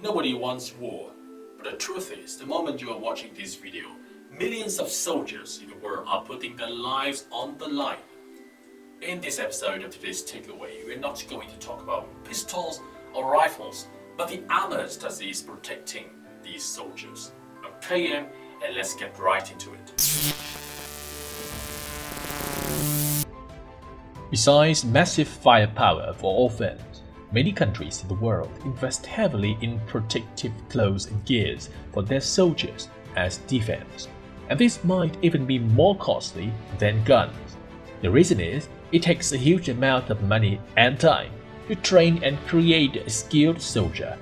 Nobody wants war, but the truth is, the moment you are watching this video, millions of soldiers in the world are putting their lives on the line. In this episode of today's Takeaway, we're not going to talk about pistols or rifles, but the armors that is protecting these soldiers. Okay, and let's get right into it. Besides massive firepower for offense, many countries in the world invest heavily in protective clothes and gears for their soldiers as defense, and this might even be more costly than guns. The reason is, it takes a huge amount of money and time to train and create a skilled soldier.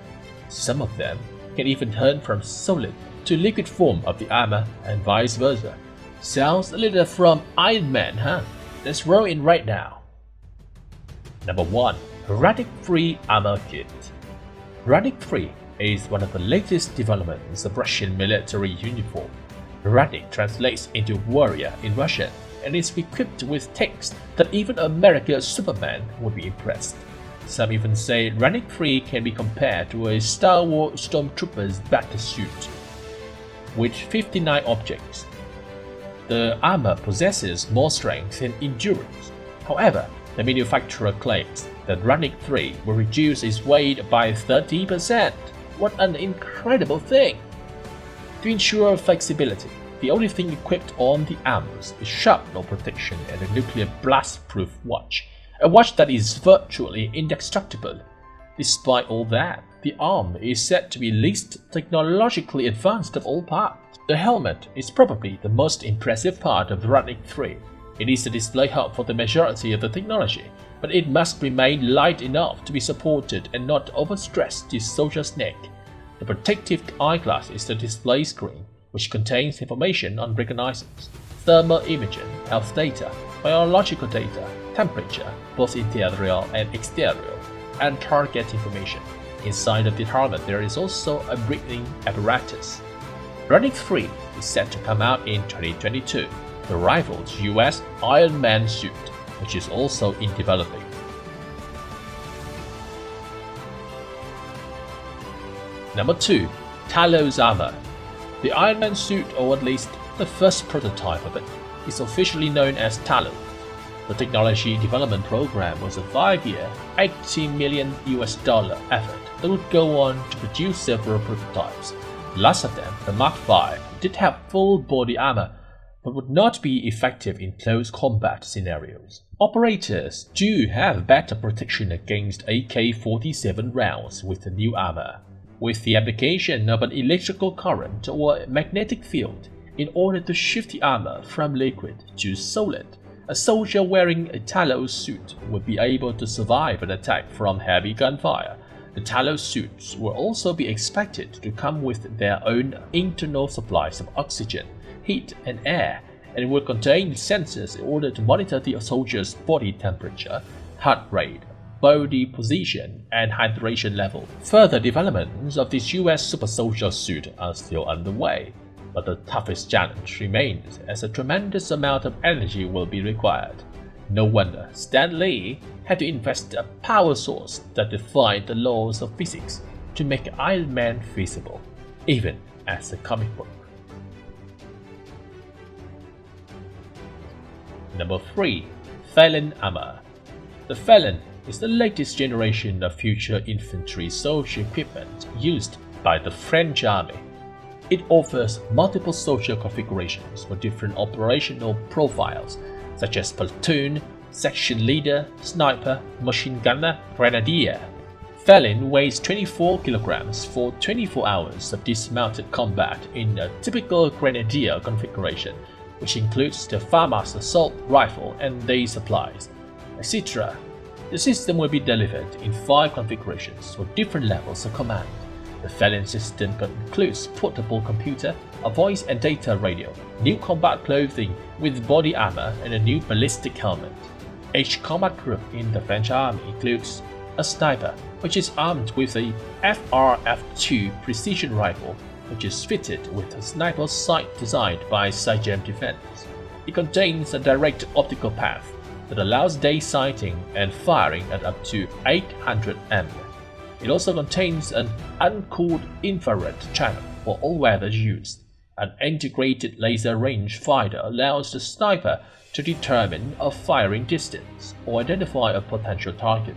Some of them can even turn from solid to liquid form of the armor and vice versa. Sounds a little from Iron Man, huh? Let's roll in right now. Number 1. Radic-free Armor Kit. Radic-free is one of the latest developments of Russian military uniform. Radic translates into warrior in Russian and is equipped with text that even America's Superman would be impressed. Some even say Radic-free can be compared to a Starwar Stormtrooper's battlesuit. With 59 objects, the armor possesses more strength and endurance. However, the manufacturer claims that Radic-3 will reduce its weight by 30%. What an incredible thing! To ensure flexibility, the only thing equipped on the armors is shrapnel protection and a nuclear blast-proof watch, a watch that is virtually indestructible. Despite all that, the arm is said to be least technologically advanced of all parts. The helmet is probably the most impressive part of Radic-3. It is the display hub for the majority of the technology, but it must remain light enough to be supported and not overstress the soldier's neck. The protective eyeglass is the display screen, which contains information on reconnaissance, thermal imaging, health data, biological data, temperature, both interior and exterior, and target information. Inside of the helmet there is also a breathing apparatus. Radic-3 is set to come out in 2022. The rival's US Iron Man suit, which is also in developing. Number 2. Talos Armor. The Iron Man suit, or at least the first prototype of it, is officially known as Talos. The technology development program was a 5-year, $80 million effort that would go on to produce several prototypes. The last of them, the Mark V, did have full body armor, but would not be effective in close combat scenarios. Operators do have better protection against AK-47 rounds with the new armor, with the application of an electrical current or magnetic field in order to shift the armor from liquid to solid. A soldier wearing a Talos suit would be able to survive an attack from heavy gunfire. The Talos suits will also be expected to come with their own internal supplies of oxygen, heat and air, and will contain sensors in order to monitor the soldier's body temperature, heart rate, body position, and hydration level. Further developments of this US super soldier suit are still underway, but the toughest challenge remains as a tremendous amount of energy will be required. No wonder Stan Lee had to invest a power source that defied the laws of physics to make Iron Man feasible, even as a comic book. Number 3. Phalan Armor. The Phalan is the latest generation of future infantry soldier equipment used by the French army. It offers multiple soldier configurations for different operational profiles, such as platoon, section leader, sniper, machine gunner, grenadier. Phalan weighs 24 kilograms for 24 hours of dismounted combat in a typical grenadier configuration, which includes the FAMAS assault rifle and day supplies, etc. The system will be delivered in 5 configurations for different levels of command. The Phalan system includes portable computer, a voice and data radio, new combat clothing with body armor, and a new ballistic helmet. Each combat group in the French army includes a sniper, which is armed with a FRF2 precision rifle, which is fitted with a sniper sight designed by Sigem Defense. It contains a direct optical path that allows day sighting and firing at up to 800 m. It also contains an uncooled infrared channel for all-weather use. An integrated laser range finder allows the sniper to determine a firing distance or identify a potential target.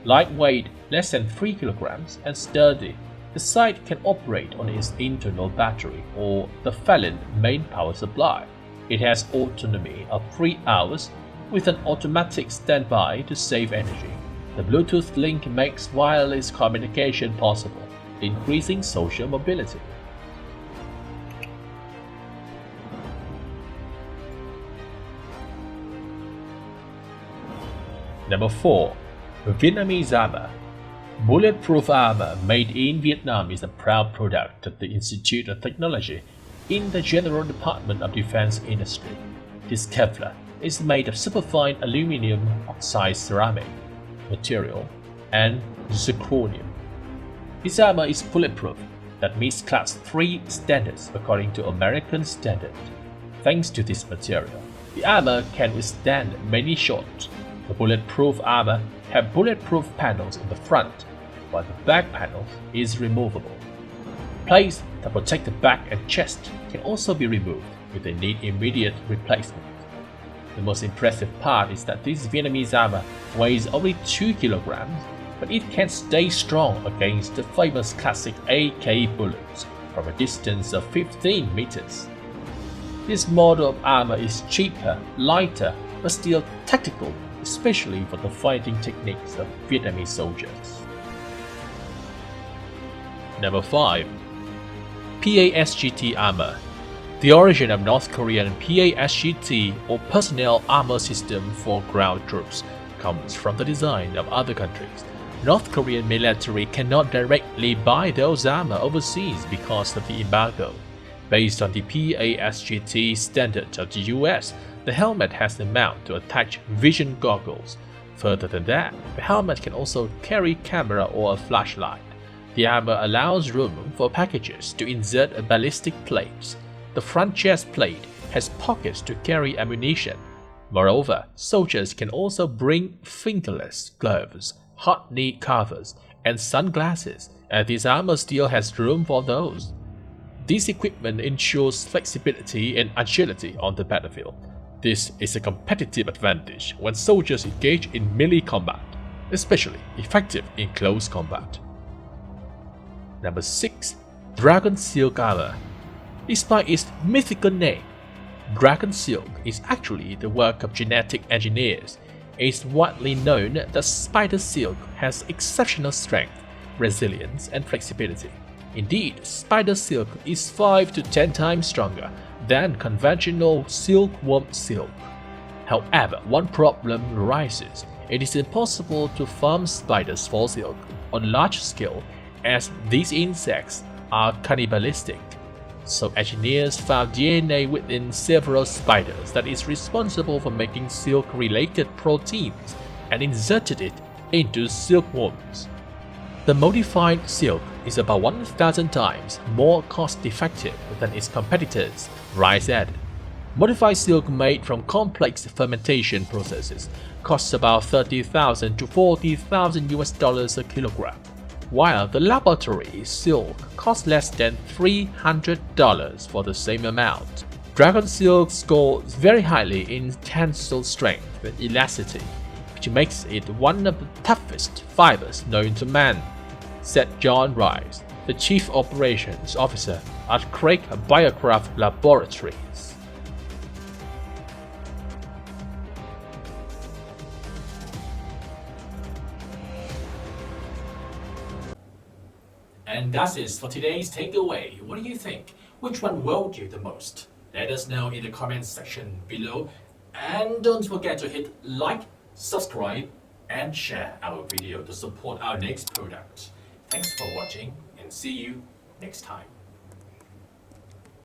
Lightweight, less than 3 kg, and sturdy, the sight can operate on its internal battery or the Felon main power supply. It has autonomy of 3 hours with an automatic standby to save energy. The Bluetooth link makes wireless communication possible, increasing social mobility. Number 4. Vietnamese armor. Bulletproof armor made in Vietnam is a proud product of the Institute of Technology in the General Department of Defense Industry. This Kevlar is made of superfine aluminum oxide ceramic material and zirconium. This armor is bulletproof that meets Class 3 standards according to American standard. Thanks to this material, the armor can withstand many shots. The bulletproof armor have bulletproof panels in the front, while the back panel is removable. Plates that protect the back and chest can also be removed if they need immediate replacement. The most impressive part is that this Vietnamese armor weighs only 2 kg, but it can stay strong against the famous classic AK bullets from a distance of 15 meters. This model of armor is cheaper, lighter, but still tactical, especially for the fighting techniques of Vietnamese soldiers. Number 5. PASGT armor. The origin of North Korean PASGT or Personnel Armor System for Ground Troops comes from the design of other countries. North Korean military cannot directly buy those armor overseas because of the embargo. Based on the PASGT standard of the US, the helmet has a mount to attach vision goggles. Further than that, the helmet can also carry camera or a flashlight. The armor allows room for packages to insert ballistic plates. The front chest plate has pockets to carry ammunition. Moreover, soldiers can also bring fingerless gloves, hot knee covers, and sunglasses, and this armor still has room for those. This equipment ensures flexibility and agility on the battlefield. This is a competitive advantage when soldiers engage in melee combat, especially effective in close combat. Number 6. Dragon Silk armor. Despite its mythical name, Dragon Silk is actually the work of genetic engineers. It is widely known that spider silk has exceptional strength, resilience, and flexibility. Indeed, spider silk is 5 to 10 times stronger than conventional silkworm silk. However, one problem arises. It is impossible to farm spiders for silk on large scale as these insects are cannibalistic. So engineers found DNA within several spiders that is responsible for making silk-related proteins and inserted it into silkworms. The modified silk is about 1,000 times more cost-effective than its competitors' rice-added. Modified silk made from complex fermentation processes costs about $30,000 to $40,000 a kilogram, while the laboratory silk costs less than $300 for the same amount. Dragon silk scores very highly in tensile strength and elasticity, which makes it one of the toughest fibers known to man, said John Rice, the Chief Operations Officer at Craig Biocraft Laboratories. And that's it for today's takeaway. What do you think? Which one wowed you the most? Let us know in the comments section below. And don't forget to hit like, subscribe, and share our video to support our next product. Thanks for watching and see you next time.